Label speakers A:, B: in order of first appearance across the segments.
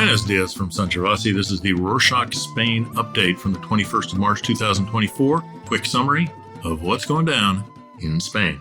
A: Buenos dias from St Jordi. This is the Rorschach Spain update from the 21st of March 2024. Quick summary of what's going down in Spain.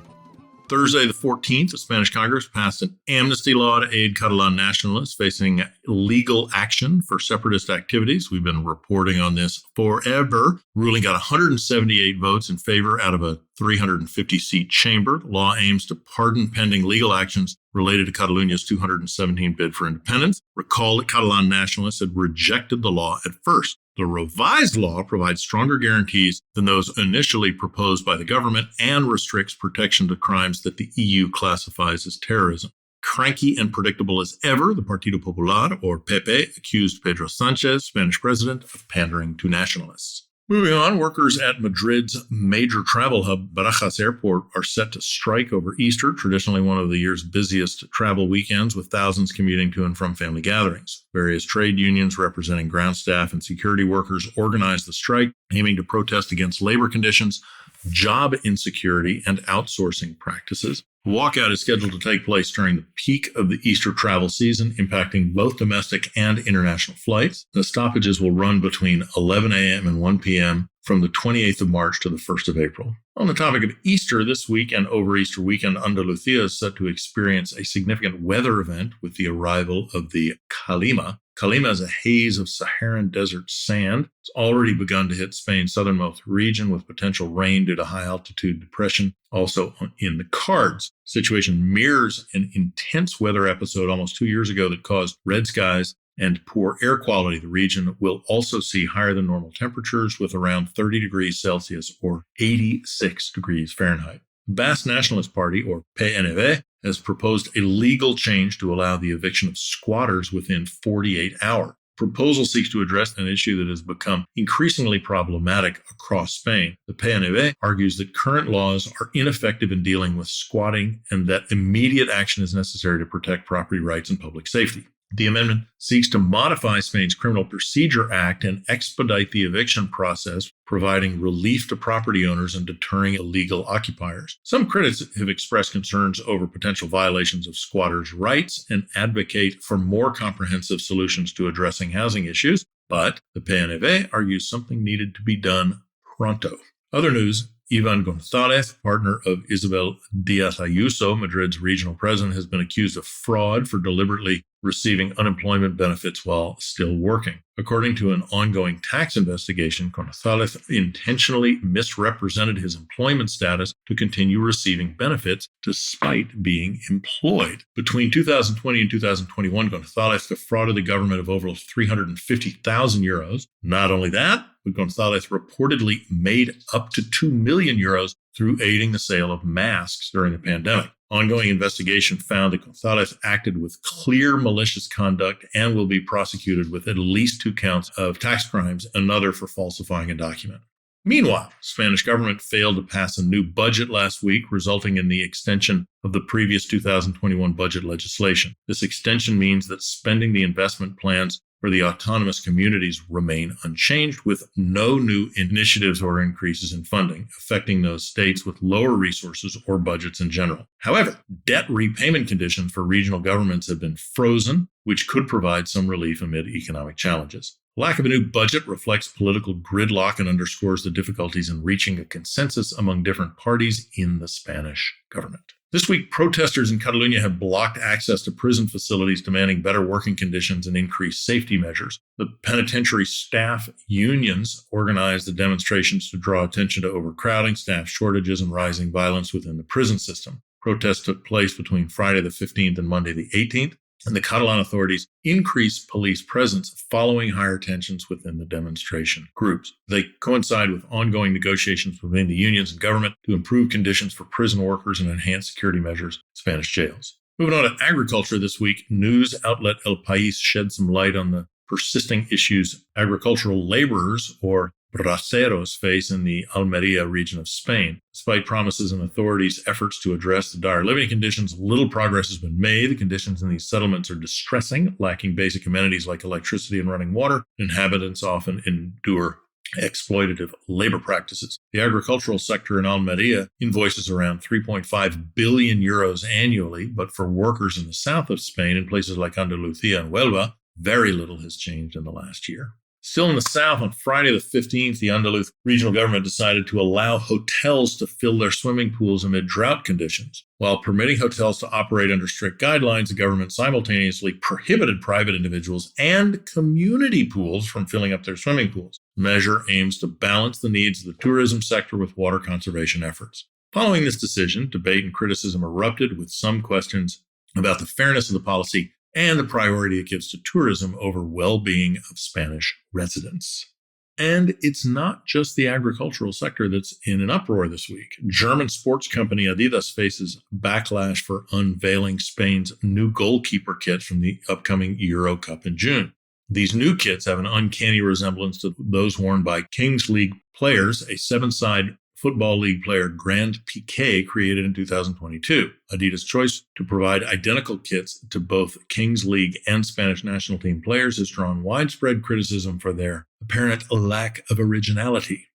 A: Thursday the 14th, the Spanish Congress passed an amnesty law to aid Catalan nationalists facing legal action for separatist activities. We've been reporting on this forever. Ruling got 178 votes in favor out of a 350-seat chamber. The law aims to pardon pending legal actions related to Catalonia's 217 bid for independence. Recall that Catalan nationalists had rejected the law at first. The revised law provides stronger guarantees than those initially proposed by the government and restricts protection to crimes that the EU classifies as terrorism. Cranky and predictable as ever, the Partido Popular, or PP, accused Pedro Sánchez, Spanish president, of pandering to nationalists. Moving on, workers at Madrid's major travel hub, Barajas Airport, are set to strike over Easter, traditionally one of the year's busiest travel weekends, with thousands commuting to and from family gatherings. Various trade unions representing ground staff and security workers organized the strike, aiming to protest against labor conditions, job insecurity, and outsourcing practices. The walkout is scheduled to take place during the peak of the Easter travel season, impacting both domestic and international flights. The stoppages will run between 11 a.m. and 1 p.m. from the 28th of March to the 1st of April. On the topic of Easter, this week and over Easter weekend, Andalusia is set to experience a significant weather event with the arrival of the Calima. Calima is a haze of Saharan desert sand. It's already begun to hit Spain's southernmost region with potential rain due to high-altitude depression also in the cards. The situation mirrors an intense weather episode almost 2 years ago that caused red skies and poor air quality. The region will also see higher than normal temperatures with around 30 degrees Celsius or 86 degrees Fahrenheit. The Basque Nationalist Party, or PNV, has proposed a legal change to allow the eviction of squatters within 48 hours. The proposal seeks to address an issue that has become increasingly problematic across Spain. The PNV argues that current laws are ineffective in dealing with squatting and that immediate action is necessary to protect property rights and public safety. The amendment seeks to modify Spain's Criminal Procedure Act and expedite the eviction process, providing relief to property owners and deterring illegal occupiers. Some critics have expressed concerns over potential violations of squatters' rights and advocate for more comprehensive solutions to addressing housing issues, but the PNV argues something needed to be done pronto. Other news: Ivan González, partner of Isabel Díaz Ayuso, Madrid's regional president, has been accused of fraud for deliberately receiving unemployment benefits while still working. According to an ongoing tax investigation, González intentionally misrepresented his employment status to continue receiving benefits despite being employed. Between 2020 and 2021, González defrauded the government of over 350,000 euros. Not only that, but González reportedly made up to 2 million euros through aiding the sale of masks during the pandemic. Ongoing investigation found that González acted with clear malicious conduct and will be prosecuted with at least 2 counts of tax crimes, another for falsifying a document. Meanwhile, the Spanish government failed to pass a new budget last week, resulting in the extension of the previous 2021 budget legislation. This extension means that spending the investment plans for the autonomous communities remain unchanged, with no new initiatives or increases in funding, affecting those states with lower resources or budgets in general. However, debt repayment conditions for regional governments have been frozen, which could provide some relief amid economic challenges. Lack of a new budget reflects political gridlock and underscores the difficulties in reaching a consensus among different parties in the Spanish government. This week, protesters in Catalonia have blocked access to prison facilities, demanding better working conditions and increased safety measures. The penitentiary staff unions organized the demonstrations to draw attention to overcrowding, staff shortages, and rising violence within the prison system. Protests took place between Friday the 15th and Monday the 18th, and the Catalan authorities increased police presence following higher tensions within the demonstration groups. They coincide with ongoing negotiations between the unions and government to improve conditions for prison workers and enhance security measures in Spanish jails. Moving on to agriculture this week, news outlet El País shed some light on the persisting issues agricultural laborers, or braceros, face in the Almeria region of Spain. Despite promises and authorities' efforts to address the dire living conditions, little progress has been made. The conditions in these settlements are distressing, lacking basic amenities like electricity and running water. Inhabitants often endure exploitative labor practices. The agricultural sector in Almeria invoices around 3.5 billion euros annually, but for workers in the south of Spain, in places like Andalusia and Huelva, Very little has changed in the last year. Still in the South, on Friday the 15th, the Andalus regional government decided to allow hotels to fill their swimming pools amid drought conditions. While permitting hotels to operate under strict guidelines, the government simultaneously prohibited private individuals and community pools from filling up their swimming pools. The measure aims to balance the needs of the tourism sector with water conservation efforts. Following this decision, debate and criticism erupted, with some questions about the fairness of the policy and the priority it gives to tourism over well-being of Spanish residents. And it's not just the agricultural sector that's in an uproar this week. German sports company Adidas faces backlash for unveiling Spain's new goalkeeper kit from the upcoming Euro Cup in June. These new kits have an uncanny resemblance to those worn by Kings League players, a seven-side Football League player Grand Piqué created in 2022. Adidas' choice to provide identical kits to both Kings League and Spanish national team players has drawn widespread criticism for their apparent lack of originality.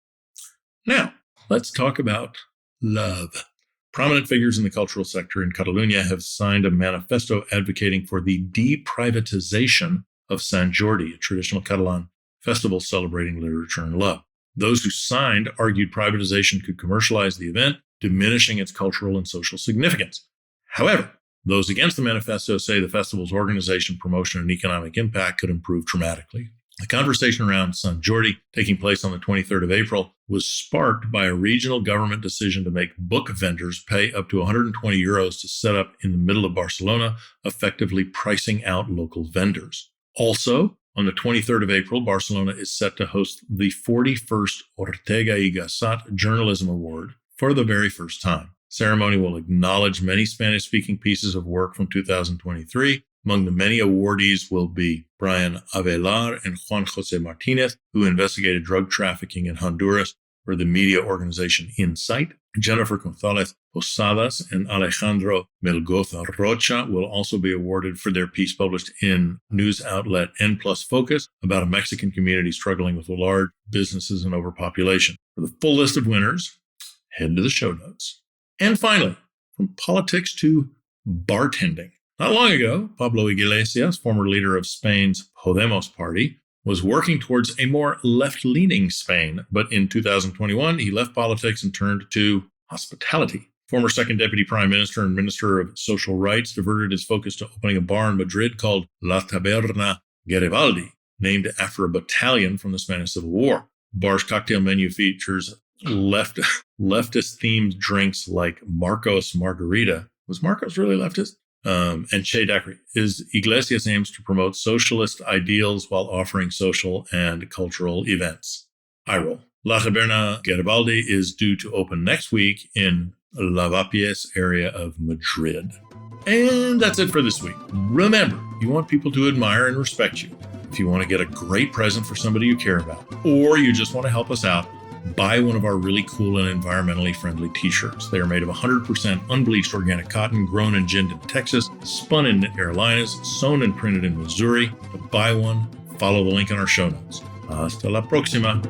A: Now, let's talk about love. Prominent figures in the cultural sector in Catalonia have signed a manifesto advocating for the deprivatization of St Jordi, a traditional Catalan festival celebrating literature and love. Those who signed argued privatization could commercialize the event, diminishing its cultural and social significance. However, those against the manifesto say the festival's organization, promotion, and economic impact could improve dramatically. The conversation around St Jordi, taking place on the 23rd of April, was sparked by a regional government decision to make book vendors pay up to 120 euros to set up in the middle of Barcelona, effectively pricing out local vendors. Also, on the 23rd of April, Barcelona is set to host the 41st Ortega y Gasset Journalism Award for the very first time. The ceremony will acknowledge many Spanish-speaking pieces of work from 2023. Among the many awardees will be Brian Avelar and Juan José Martinez, who investigated drug trafficking in Honduras for the media organization Insight. Jennifer González Posadas and Alejandro Melgoza Rocha will also be awarded for their piece published in news outlet N+ Focus about a Mexican community struggling with large businesses and overpopulation. For the full list of winners, head to the show notes. And finally, from politics to bartending. Not long ago, Pablo Iglesias, former leader of Spain's Podemos party, was working towards a more left-leaning Spain, but in 2021, he left politics and turned to hospitality. Former second deputy prime minister and minister of social rights diverted his focus to opening a bar in Madrid called La Taberna Garibaldi, named after a battalion from the Spanish Civil War. The bar's cocktail menu features leftist-themed drinks like Marcos Margarita. Was Marcos really leftist? And Che Daiquiri. Iglesias aims to promote socialist ideals while offering social and cultural events. I roll. La Taberna Garibaldi is due to open next week in Lavapiés area of Madrid. And that's it for this week. Remember, you want people to admire and respect you. If you want to get a great present for somebody you care about, or you just want to help us out, buy one of our really cool and environmentally friendly t-shirts. They are made of 100% unbleached organic cotton, grown and ginned in Texas, spun in the Carolinas, sewn and printed in Missouri. To buy one, follow the link in our show notes. Hasta la próxima.